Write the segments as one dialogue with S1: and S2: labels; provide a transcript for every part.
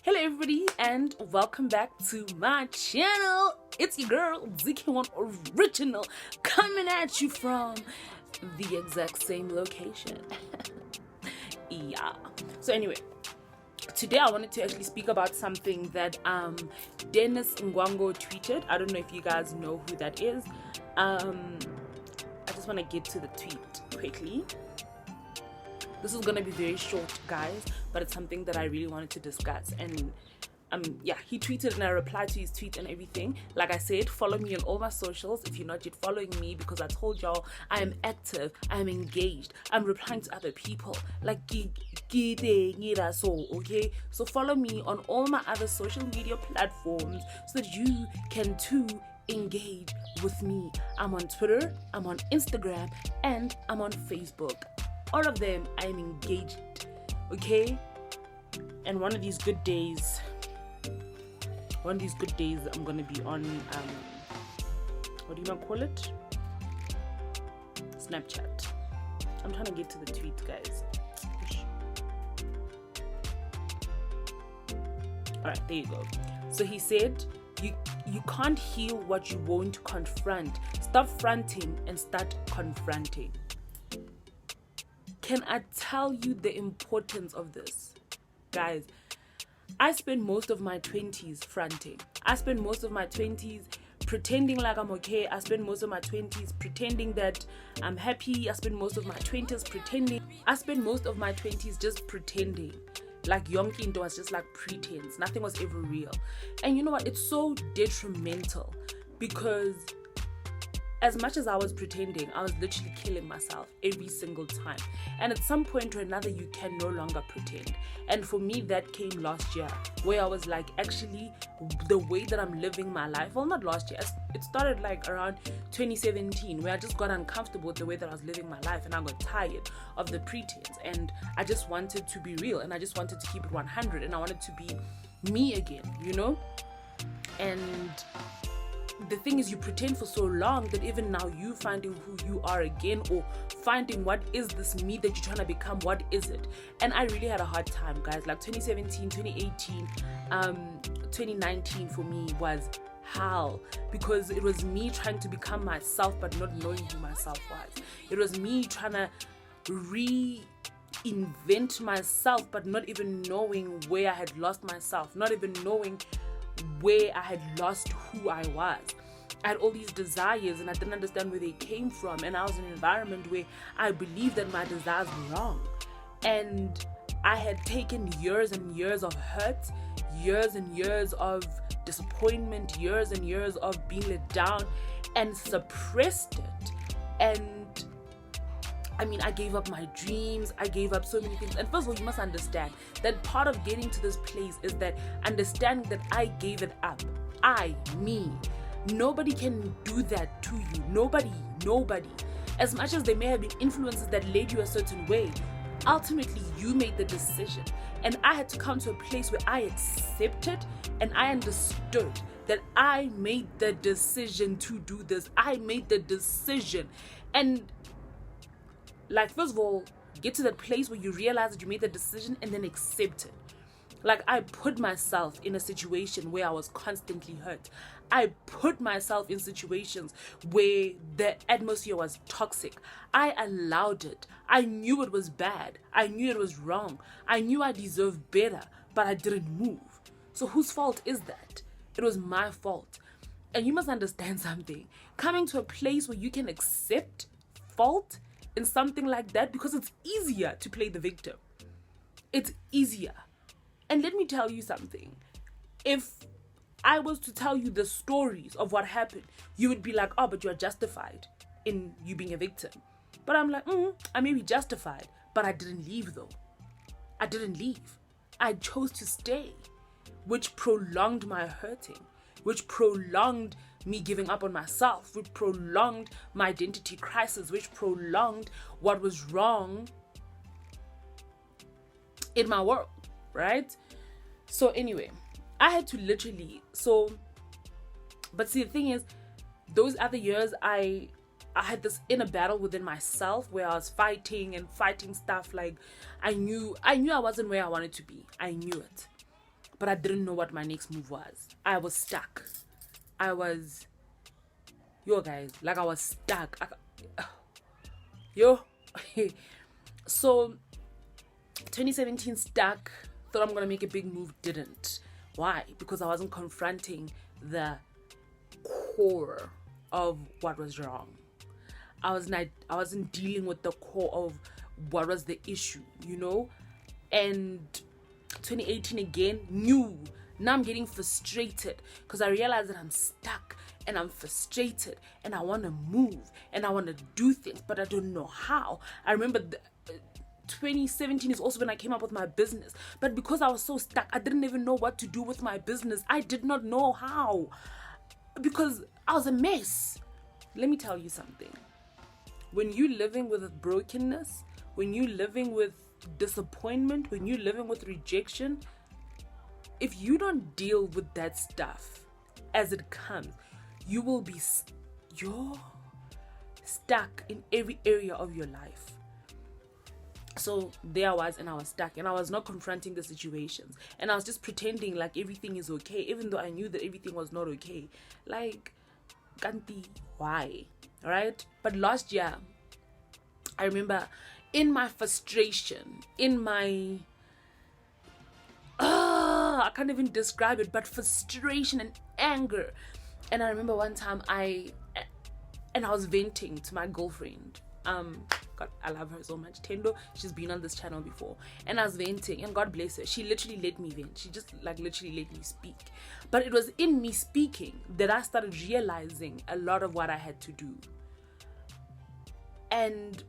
S1: Hello everybody and welcome back to my channel. It's your girl Dk1original coming at you from the exact same location. Yeah. So anyway, today I wanted to actually speak about something that Dennis Ngwango tweeted. I don't know if you guys know who that is. I just want to get to the tweet quickly. This is gonna be very short, guys, but it's something that I really wanted to discuss. And yeah, he tweeted and I replied to his tweet and everything. Like I said, follow me on all my socials if you're not yet following me, because I told y'all I am active, I am engaged, I'm replying to other people. Like okay? So follow me on all my other social media platforms so that you can too engage with me. I'm on Twitter, I'm on Instagram, and I'm on Facebook. All of them I'm engaged, okay? And one of these good days I'm gonna be on what do you want to call it? Snapchat. I'm trying to get to the tweet, guys. Alright, there you go. So he said, you can't heal what you won't confront. Stop fronting and start confronting. Can I tell you the importance of this? Guys, I spent most of my 20s fronting. I spent most of my 20s pretending like I'm okay. I spent most of my 20s pretending that I'm happy. I spent most of my 20s just pretending. Like yonkinto was just like pretense. Nothing was ever real. And you know what? It's so detrimental because as much as I was pretending, I was literally killing myself every single time. And at some point or another, you can no longer pretend. And for me, that came last year, where I was like, actually, the way that I'm living my life, well, not last year, it started like around 2017, where I just got uncomfortable with the way that I was living my life, and I got tired of the pretense. And I just wanted to be real, and I just wanted to keep it 100, and I wanted to be me again, you know? And the thing is, you pretend for so long that even now you finding who you are again, or finding what is this me that you're trying to become, what is it? And I really had a hard time, guys. Like 2017, 2018, 2019 for me was hell, because it was me trying to become myself but not knowing who myself was. It was me trying to reinvent myself but not even knowing where I had lost myself, not even knowing where I had lost who I was. I had all these desires and I didn't understand where they came from, and I was in an environment where I believed that my desires were wrong. And I had taken years and years of hurt, years and years of disappointment, years and years of being let down, and suppressed it. And I mean, I gave up my dreams, I gave up so many things. And first of all, you must understand that part of getting to this place is that understanding that I gave it up. Me. Nobody can do that to you. Nobody. As much as there may have been influences that led you a certain way, ultimately you made the decision. And I had to come to a place where I accepted and I understood that I made the decision to do this. I made the decision. And like, first of all, get to that place where you realize that you made the decision and then accept it. Like, I put myself in a situation where I was constantly hurt. I put myself in situations where the atmosphere was toxic. I allowed it. I knew it was bad. I knew it was wrong. I knew I deserved better, but I didn't move. So whose fault is that? It was my fault. And you must understand something. Coming to a place where you can accept fault in something like that, because it's easier to play the victim. It's easier. And let me tell you something. If I was to tell you the stories of what happened, you would be like, oh, but you're justified in you being a victim. But I'm like, I may be justified, but I didn't leave though. I didn't leave. I chose to stay, which prolonged my hurting, which prolonged me giving up on myself, which prolonged my identity crisis, which prolonged what was wrong in my world, right? So anyway, I had to literally, but see, the thing is, those other years, I had this inner battle within myself where I was fighting stuff. Like, I knew I wasn't where I wanted to be. I knew it. but I didn't know what my next move was. I was stuck. I was stuck. So 2017 stuck, thought I'm gonna make a big move, didn't. Why? Because I wasn't confronting the core of what was wrong. I wasn't dealing with the core of what was the issue, And 2018 again, new. Now I'm getting frustrated because I realize that I'm stuck and I'm frustrated and I want to move and I want to do things, but I don't know how. I remember 2017 is also when I came up with my business, but because I was so stuck, I didn't even know what to do with my business. I did not know how because I was a mess. Let me tell you something. When you're living with brokenness, when you're living with disappointment, when you're living with rejection, if you don't deal with that stuff as it comes, you will be stuck in every area of your life. So there I was, and I was stuck, and I was not confronting the situations, and I was just pretending like everything is okay, even though I knew that everything was not okay. Like, Kanti, why? Alright? But last year, I remember in my frustration, in my I can't even describe it, but frustration and anger. And I remember one time I was venting to my girlfriend. God, I love her so much. Tendo, she's been on this channel before. And I was venting, and God bless her. She literally let me vent. She just literally let me speak. But it was in me speaking that I started realizing a lot of what I had to do. And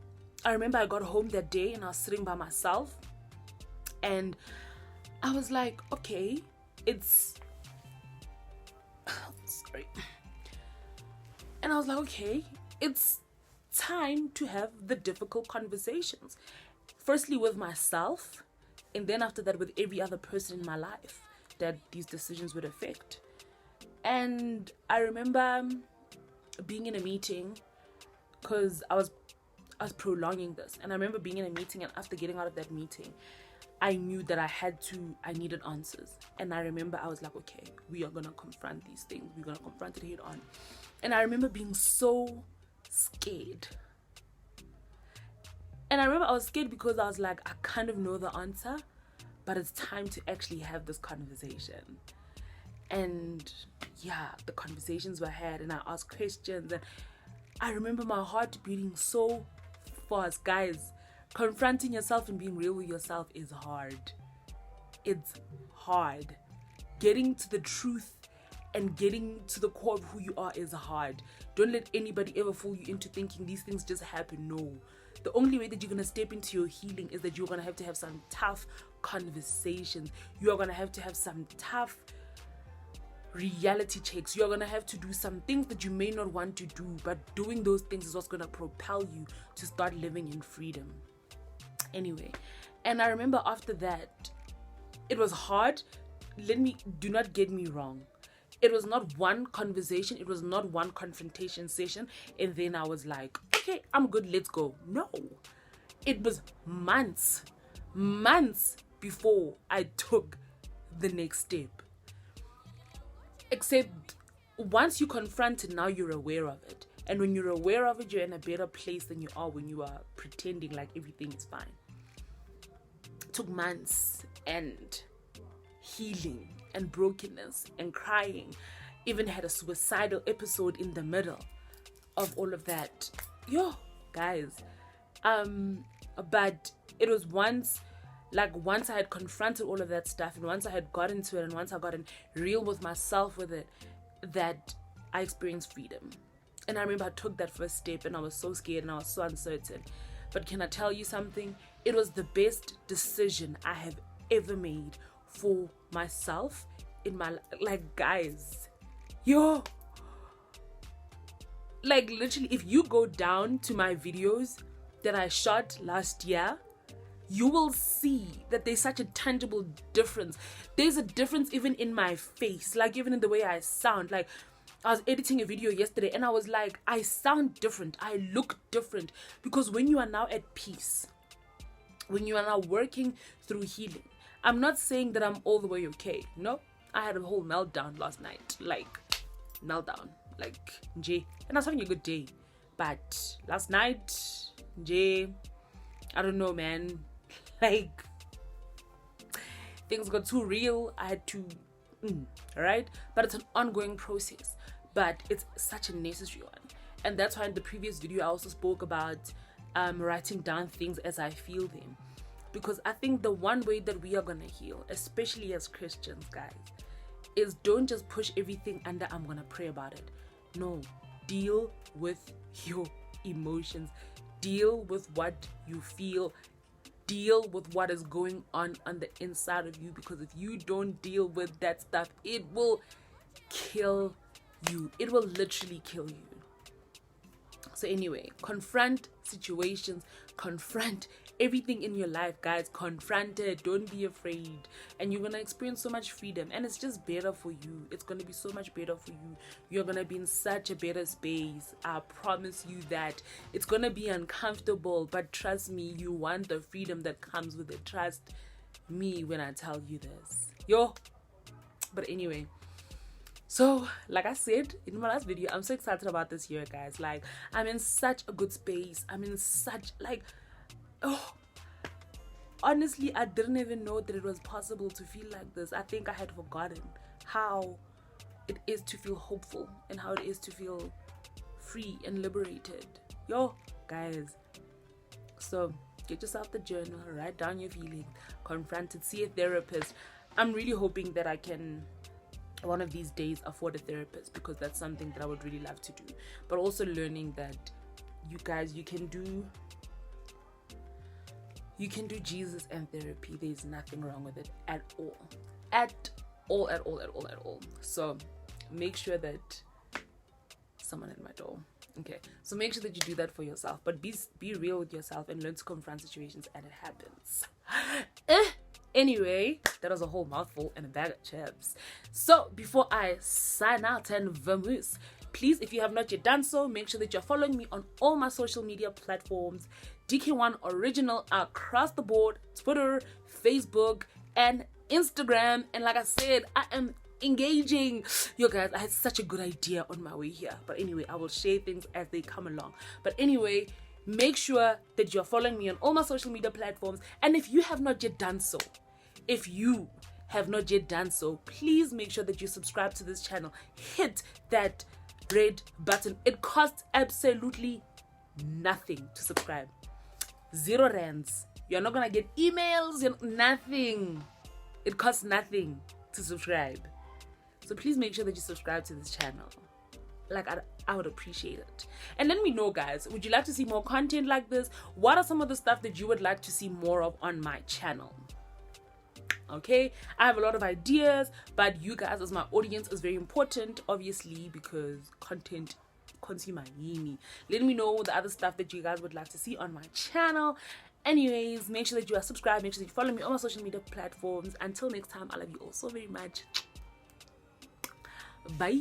S1: I remember I got home that day and I was sitting by myself. And I was like, okay, sorry. And I was like, okay, it's time to have the difficult conversations. Firstly with myself, and then after that with every other person in my life that these decisions would affect. And I remember being in a meeting because I was prolonging this. And I remember being in a meeting, and after getting out of that meeting, I knew that I needed answers. And I remember I was like, okay, we are going to confront these things. We're going to confront it head on. And I remember being so scared. And I remember I was scared because I was like, I kind of know the answer, but it's time to actually have this conversation. And yeah, the conversations were had, and I asked questions, and I remember my heart beating so fast. Guys, confronting yourself and being real with yourself is hard. It's hard. Getting to the truth and getting to the core of who you are is hard. Don't let anybody ever fool you into thinking these things just happen. No. The only way that you're going to step into your healing is that you're going to have some tough conversations. You are going to have some tough reality checks. You're going to have to do some things that you may not want to do, but doing those things is what's going to propel you to start living in freedom. Anyway, and I remember after that, it was hard. Do not get me wrong. It was not one conversation. It was not one confrontation session. And then I was like, okay, I'm good. Let's go. No, it was months before I took the next step. Except once you confront it, now you're aware of it. And when you're aware of it, you're in a better place than you are when you are pretending like everything is fine. It took months and healing and brokenness and crying. Even had a suicidal episode in the middle of all of that. Yo, guys. But it was once I had confronted all of that stuff, and once I had gotten to it, and once I gotten real with myself with it, that I experienced freedom. And I remember I took that first step, and I was so scared and I was so uncertain. But can I tell you something? It was the best decision I have ever made for myself in my life. Guys, literally, if you go down to my videos that I shot last year, you will see that there's such a tangible difference. There's a difference even in my face, even in the way I sound. I was editing a video yesterday and I was like, I sound different, I look different, because when you are now at peace, when you are now working through healing, I'm not saying that I'm all the way okay. No, I had a whole meltdown last night. Like, meltdown. Like, Jay. And I was having a good day. But last night, Jay, I don't know, man. Like, things got too real. I had to, right? But it's an ongoing process. But it's such a necessary one. And that's why in the previous video, I also spoke about writing down things as I feel them. Because I think the one way that we are going to heal, especially as Christians, guys, is don't just push everything under I'm going to pray about it. No, deal with your emotions. Deal with what you feel. Deal with what is going on the inside of you. Because if you don't deal with that stuff, it will kill you. It will literally kill you. So anyway, confront situations, confront everything in your life, guys. Confront it. Don't be afraid. And you're going to experience so much freedom. And it's just better for you. It's going to be so much better for you. You're going to be in such a better space. I promise you that. It's going to be uncomfortable. But trust me, you want the freedom that comes with it. Trust me when I tell you this. Yo. But anyway. So, like I said in my last video, I'm so excited about this year, guys. Like, I'm in such a good space. I'm in such, like, oh, honestly, I didn't even know that it was possible to feel like this. I think I had forgotten how it is to feel hopeful and how it is to feel free and liberated. Yo, guys. So, get yourself the journal, write down your feelings, confront it, see a therapist. I'm really hoping that I can one of these days afford a therapist, because that's something that I would really love to do. But also learning that you guys, you can do Jesus and therapy. There's nothing wrong with it at all. At all. So make sure that someone at my door. Okay, so make sure that you do that for yourself, but be real with yourself and learn to confront situations and it happens. Anyway, that was a whole mouthful and a bag of chips. So before I sign out and vamoose, please, if you have not yet done so, make sure that you're following me on all my social media platforms. Dk1original across the board, Twitter, Facebook, and Instagram. And like I said, I am engaging. Yo guys, I had such a good idea on my way here. But anyway, I will share things as they come along. But anyway, make sure that you're following me on all my social media platforms. And if you have not yet done so, please make sure that you subscribe to this channel. Hit that red button. It costs absolutely nothing to subscribe. 0 rands. You're not gonna get emails, nothing. It costs nothing to subscribe. So please make sure that you subscribe to this channel. Like, I would appreciate it. And let me know, guys, would you like to see more content like this? What are some of the stuff that you would like to see more of on my channel? Okay, I have a lot of ideas, but you guys as my audience is very important, obviously, because content consumer yini. Let me know the other stuff that you guys would like to see on my channel. Anyways, make sure that you are subscribed, make sure that you follow me on my social media platforms. Until next time, I love you all so very much. Bye.